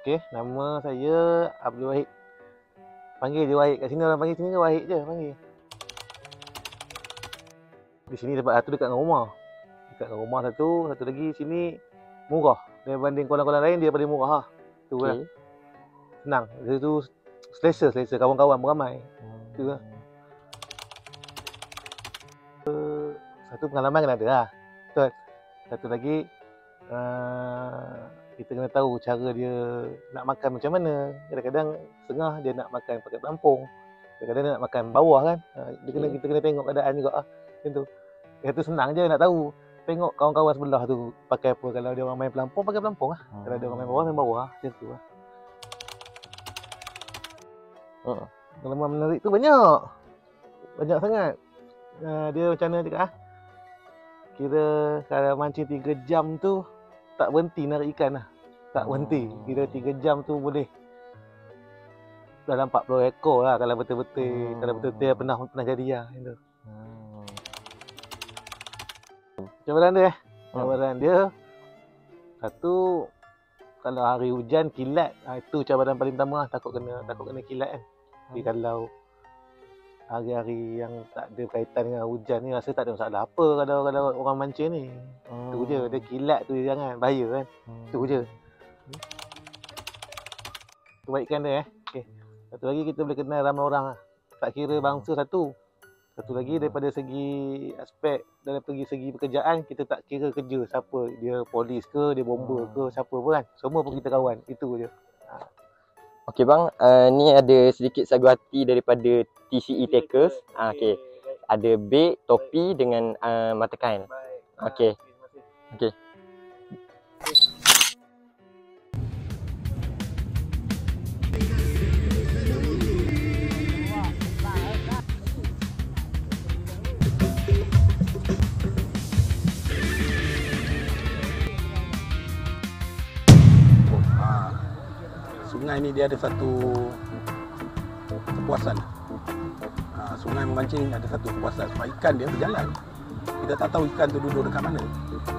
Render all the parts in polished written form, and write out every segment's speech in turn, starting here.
Okey, nama saya Abdul Wahid. Panggil je Wahid. Kat sini orang panggil sini ke Wahid je panggil. Di sini tempat satu dekat dengan rumah. Dekat dengan rumah satu lagi sini murah. Berbanding kolam-kolam lain dia paling murah lah. Tu lah. Senang. Dia tu selesa kawan-kawan beramai. Tu lah. Satu pengalaman kena ada lah. Betul. Satu lagi kita kena tahu cara dia nak makan macam mana. Kadang-kadang setengah dia nak makan pakai pelampung, kadang-kadang dia nak makan bawah kan. Kita kena tengok keadaan juga lah. Macam tu. Yang tu senang je nak tahu. Tengok kawan-kawan sebelah tu pakai apa. Kalau dia orang main pelampung, pakai pelampung lah. Kalau dia orang main bawah lah. Macam tu lah. Pengalaman menarik tu banyak. Banyak sangat. Dia macam mana cakap lah. Kira kalau mancing 3 jam tu tak berhenti narik ikan lah. Tak berhenti. Kira 3 jam tu boleh dalam 40 ekor lah kalau betul-betul. Kalau betul-betul pernah jadi lah. Cabaran dia cabaran dia satu, kalau hari hujan kilat, itu cabaran paling pertama lah. Takut kena kilat kan. Tapi kalau hari-hari yang tak ada kaitan dengan hujan ni rasa tak ada masalah apa kalau orang mancing ni. Tu je, dia kilat tu jangan bahaya kan. Tu je. Kebaikan dia okey. Satu lagi kita boleh kenal ramai orang lah. Tak kira bangsa satu. Satu lagi daripada segi aspek, daripada segi pekerjaan kita tak kira kerja siapa, dia polis ke, dia bomber ke, siapa pun kan. Semua pun kita kawan. Itu je. Okey bang, ni ada sedikit sagu hati daripada TCE Takers. Okey. Ada beg, topi dengan mata kain. Okey. Okey. Sungai ni dia ada satu kepuasan. Sungai memancing ada satu kepuasan sebab ikan dia berjalan. Kita tak tahu ikan tu duduk dekat mana.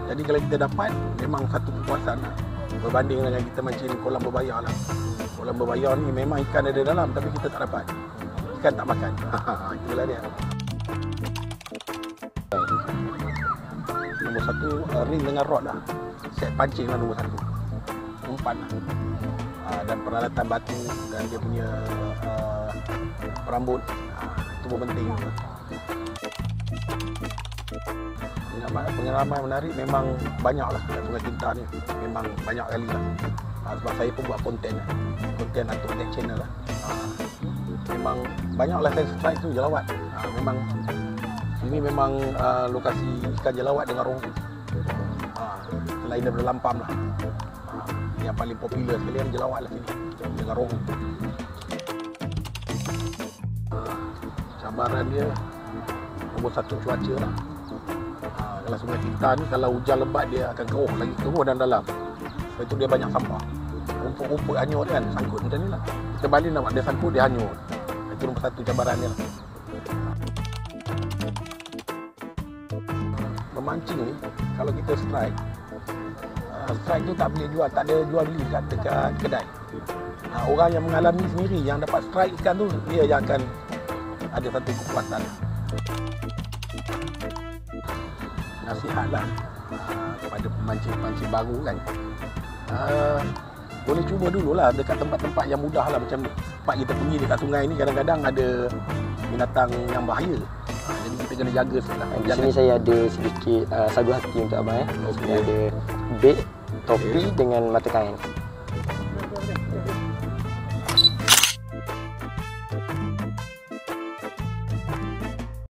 Jadi kalau kita dapat, memang satu kepuasan lah. Berbanding dengan kita mancing kolam berbayar lah. Kolam berbayar ni memang ikan ada dalam tapi kita tak dapat. Ikan tak makan. Itulah dia. Nombor satu, ring dengan rod lah. Set pancing lah nombor satu. Umpan lah. Dan peralatan batu dan dia punya perambut, itu pun penting. Pengalaman menarik memang banyak lah kat Sungai Cinta ni. Memang banyak kali lah. Sebab saya pun buat konten untuk Tech Channel lah. Memang banyak lah saya strike tu jelawat. Memang sini memang lokasi ikan jelawat dengan rohu. Selain daripada lampam lah. Yang paling popular sekali yang jelawat lah sini dengan rohu. Cabaran dia nombor satu cuaca lah. Kalau Sungai Cinta ni kalau hujan lebat dia akan keruh dan dalam. Sebab itu dia banyak sampah. Rumput-rumput hanyut kan, sangkut macam ni lah. Kita balik nak buat dia sangkut, dia hanyut. Itu nombor satu cabaran dia lah. Memancing ni kalau kita strike tu tak boleh jual, tak ada jual beli kat kedai. Orang yang mengalami sendiri, yang dapat strike ikan tu, dia yang akan ada satu kepuasan. Nasihatlah kepada pemancing-pemancing baru kan, boleh cuba dululah dekat tempat-tempat yang mudah lah. Macam tempat kita pergi dekat sungai ni kadang-kadang ada binatang yang bahaya. Jadi kita kena jaga sikitlah. Di sini saya ada sedikit sagu hati untuk abang. Di sini ada beg, topi dengan mata kain.